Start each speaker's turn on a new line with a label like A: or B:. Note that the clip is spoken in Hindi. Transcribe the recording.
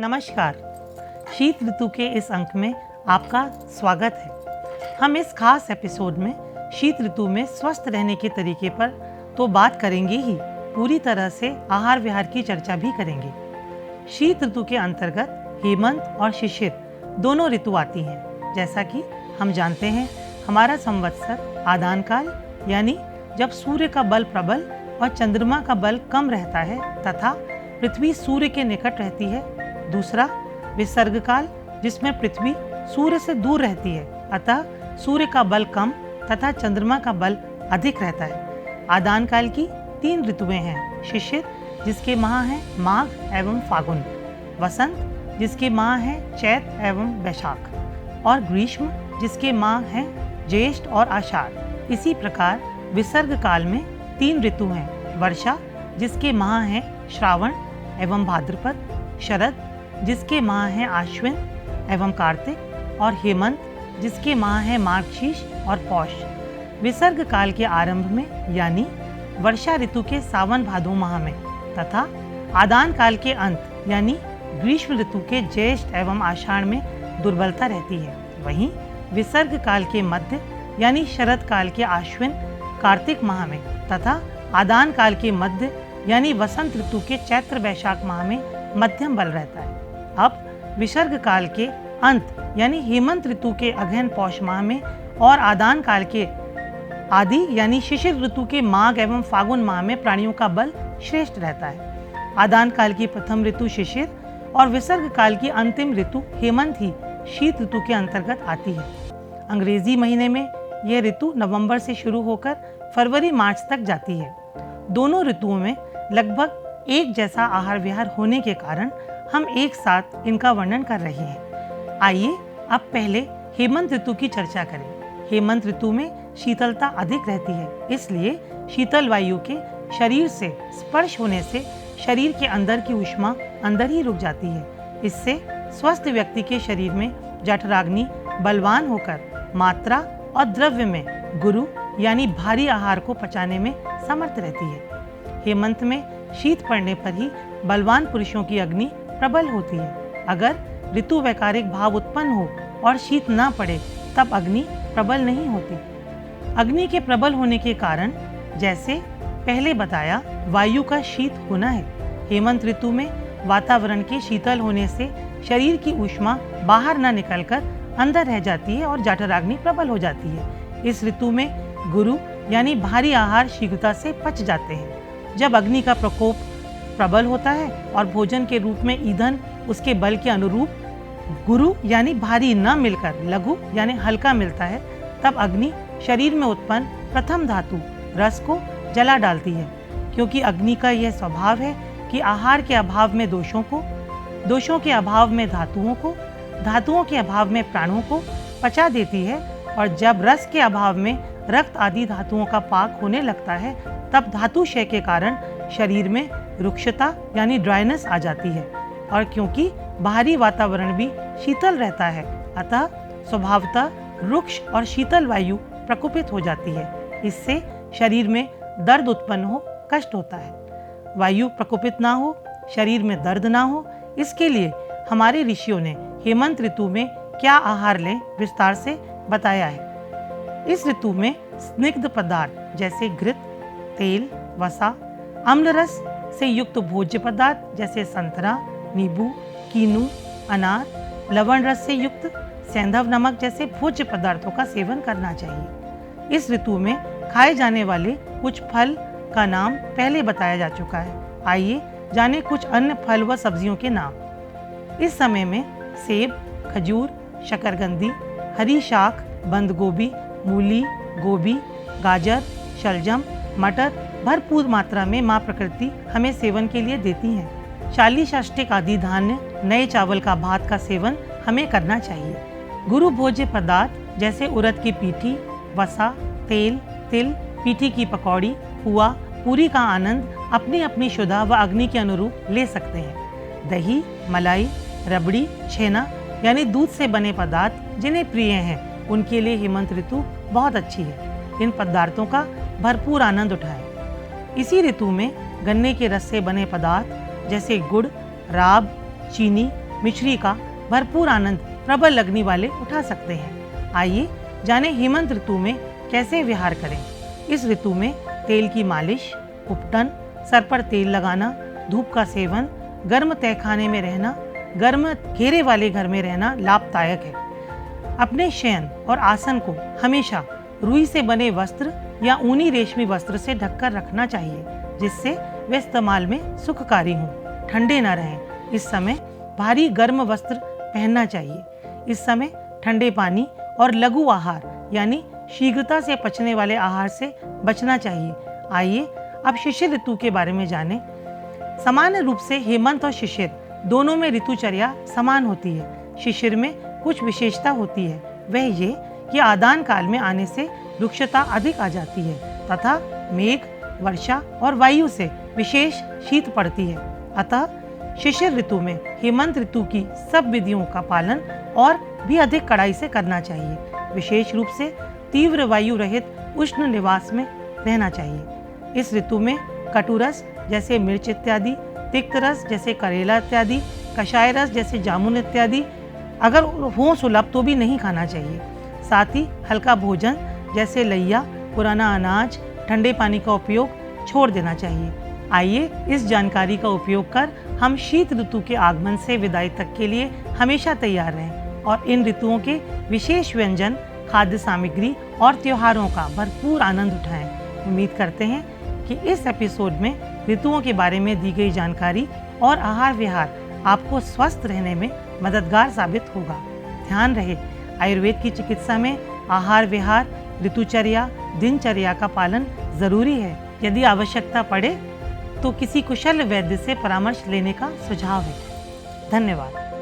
A: नमस्कार। शीत ऋतु के इस अंक में आपका स्वागत है। हम इस खास एपिसोड में शीत ऋतु में स्वस्थ रहने के तरीके पर तो बात करेंगे ही, पूरी तरह से आहार विहार की चर्चा भी करेंगे। शीत ऋतु के अंतर्गत हेमंत और शिशिर दोनों ऋतु आती हैं। जैसा कि हम जानते हैं, हमारा संवत्सर आदान काल यानी जब सूर्य का बल प्रबल और चंद्रमा का बल कम रहता है तथा पृथ्वी सूर्य के निकट रहती है। दूसरा विसर्ग काल, जिसमें पृथ्वी सूर्य से दूर रहती है, अतः सूर्य का बल कम तथा चंद्रमा का बल अधिक रहता है। आदान काल की 3 ऋतुएं हैं। शिशिर, जिसके माह हैं माघ एवं फागुन, वसंत, जिसके माह हैं चैत एवं वैशाख, और ग्रीष्म, जिसके माह हैं ज्येष्ठ और आषाढ़। इसी प्रकार विसर्ग काल में 3 ऋतु हैं। वर्षा, जिसके माह हैं श्रावण एवं भाद्रपद, शरद, जिसके माह हैं आश्विन एवं कार्तिक, और हेमंत, जिसके माह हैं मार्गशीर्ष और पौष। विसर्ग काल के आरंभ में यानी वर्षा ऋतु के सावन भादो माह में तथा आदान काल के अंत यानी ग्रीष्म ऋतु के ज्येष्ठ एवं आषाढ़ में दुर्बलता रहती है। वहीं विसर्ग काल के मध्य यानी शरद काल के आश्विन कार्तिक माह में तथा आदान काल के मध्य यानी वसंत ऋतु के चैत्र वैशाख माह में मध्यम बल रहता है। अब विसर्ग काल के अंत यानी हेमंत ऋतु के अगहन पौष माह में और आदान काल के आदि यानी शिशिर ऋतु के माघ एवं फागुन माह में प्राणियों का बल श्रेष्ठ रहता है। आदान काल की प्रथम ऋतु शिशिर और विसर्ग काल की अंतिम ऋतु हेमंत ही शीत ऋतु के अंतर्गत आती है। अंग्रेजी महीने में यह ऋतु नवंबर से शुरू होकर फरवरी मार्च तक जाती है। दोनों ऋतुओं में लगभग एक जैसा आहार विहार होने के कारण हम एक साथ इनका वर्णन कर रहे हैं। आइए अब पहले हेमंत ऋतु की चर्चा करें। हेमंत ऋतु में शीतलता अधिक रहती है, इसलिए शीतल वायु के शरीर से स्पर्श होने से शरीर के अंदर की ऊष्मा अंदर ही रुक जाती है। इससे स्वस्थ व्यक्ति के शरीर में जठराग्नि बलवान होकर मात्रा और द्रव्य में गुरु यानी भारी आहार को पचाने में समर्थ रहती है। हेमंत में शीत पड़ने पर ही बलवान पुरुषों की अग्नि प्रबल होती है। अगर ऋतु वैकारिक भाव उत्पन्न हो और शीत न पड़े तब अग्नि प्रबल नहीं होती। अग्नि के प्रबल होने के कारण, जैसे पहले बताया, वायु का शीत होना है। हेमंत ऋतु में वातावरण के शीतल होने से शरीर की ऊष्मा बाहर न निकलकर अंदर रह जाती है और जठराग्नि प्रबल हो जाती है। इस ऋतु में गुरु यानी भारी आहार शीघ्रता से पच जाते हैं। जब अग्नि का प्रकोप प्रबल होता है और भोजन के रूप में ईंधन उसके बल के अनुरूप गुरु यानी भारी न मिलकर लघु यानी हल्का मिलता है, तब अग्नि शरीर में उत्पन्न प्रथम धातु रस को जला डालती है। क्योंकि अग्नि का यह स्वभाव है कि आहार के अभाव में दोषों को, दोषों के अभाव में धातुओं को, धातुओं के अभाव में प्राणों को पचा देती है, और जब रस के अभाव में रक्त आदि धातुओं का पाक होने लगता है तब धातु क्षय के कारण शरीर में रुक्षता यानी ड्राइनेस आ जाती है। और क्योंकि बाहरी वातावरण भी शीतल रहता है, अतः स्वभावतः रुक्ष और शीतल वायु प्रकोपित हो जाती है। इससे शरीर में दर्द उत्पन्न हो, कष्ट होता है। वायु प्रकोपित ना हो, शरीर में दर्द ना हो, इसके लिए हमारे ऋषियों ने हेमंत ऋतु में क्या आहार लें विस्तार से बताया है। इस ऋतु में स्निग्ध पदार्थ जैसे घृत, तेल, वसा, अम्ल रस से युक्त भोज्य पदार्थ जैसे संतरा, नींबू, कीनू, अनार, लवण रस से युक्त सेंधव नमक जैसे भोज्य पदार्थों का सेवन करना चाहिए। इस ऋतु में खाए जाने वाले कुछ फल का नाम पहले बताया जा चुका है। आइए जाने कुछ अन्य फल व सब्जियों के नाम। इस समय में सेब, खजूर, शकरकंदी, हरी शाक, बंद गोभी, मूली, गोभी, गाजर, शलजम, मटर भरपूर मात्रा में माँ प्रकृति हमें सेवन के लिए देती हैं। शालीशाष्टिक आदि धान्य, नए चावल का भात का सेवन हमें करना चाहिए। गुरु भोज्य पदार्थ जैसे उड़द की पीठी, वसा, तेल, तिल, पीठी की पकौड़ी, पुआ, पूरी का आनंद अपनी अपनी शुद्धा व अग्नि के अनुरूप ले सकते हैं। दही, मलाई, रबड़ी, छेना यानी दूध से बने पदार्थ जिन्हें प्रिय हैं, उनके लिए हेमंत ऋतु बहुत अच्छी है। इन पदार्थों का भरपूर आनंद उठाएं। इसी ऋतु में गन्ने के रस से बने पदार्थ जैसे गुड़, राब, चीनी, मिश्री का भरपूर आनंद प्रबल अग्नि वाले उठा सकते हैं। आइए जाने हेमंत ऋतु में कैसे विहार करें। इस ऋतु में तेल की मालिश, उपटन, सर पर तेल लगाना, धूप का सेवन, गर्म तहखाने में रहना, गर्म घेरे वाले घर में रहना लाभदायक है। अपने शयन और आसन को हमेशा रुई से बने वस्त्र या ऊनी रेशमी वस्त्र से ढककर रखना चाहिए, जिससे वे इस्तेमाल में सुखकारी हों, ठंडे न रहें। इस समय भारी गर्म वस्त्र पहनना चाहिए। इस समय ठंडे पानी और लघु आहार यानी शीघ्रता से पचने वाले आहार से बचना चाहिए। आइए अब शिशिर ऋतु के बारे में जानें। सामान्य रूप से हेमंत और शिशिर दोनों में ऋतुचर्या समान होती है। शिशिर में कुछ विशेषता होती है, वह ये कि आदान काल में आने से रुक्षता अधिक आ जाती है तथा मेघ, वर्षा और वायु से विशेष शीत पड़ती है। अतः शिशिर ऋतु में हेमंत ऋतु की सब विधियों का पालन और भी अधिक कड़ाई से करना चाहिए। विशेष रूप से तीव्र वायु रहित उष्ण निवास में रहना चाहिए। इस ऋतु में कटुरस जैसे मिर्च इत्यादि, तिक्त रस जैसे करेला इत्यादि, कषाय रस जैसे जामुन इत्यादि अगर हो सुलभ तो भी नहीं खाना चाहिए। साथ ही हल्का भोजन जैसे लैया, पुराना अनाज, ठंडे पानी का उपयोग छोड़ देना चाहिए। आइए इस जानकारी का उपयोग कर हम शीत ऋतु के आगमन से विदाई तक के लिए हमेशा तैयार रहें और इन ऋतुओं के विशेष व्यंजन, खाद्य सामग्री और त्योहारों का भरपूर आनंद उठाएं। उम्मीद करते हैं कि इस एपिसोड में ऋतुओं के बारे में दी गई जानकारी और आहार विहार आपको स्वस्थ रहने में मददगार साबित होगा। ध्यान रहे, आयुर्वेद की चिकित्सा में आहार विहार, ऋतुचर्या, दिनचर्या का पालन जरूरी है। यदि आवश्यकता पड़े तो किसी कुशल वैद्य से परामर्श लेने का सुझाव है। धन्यवाद।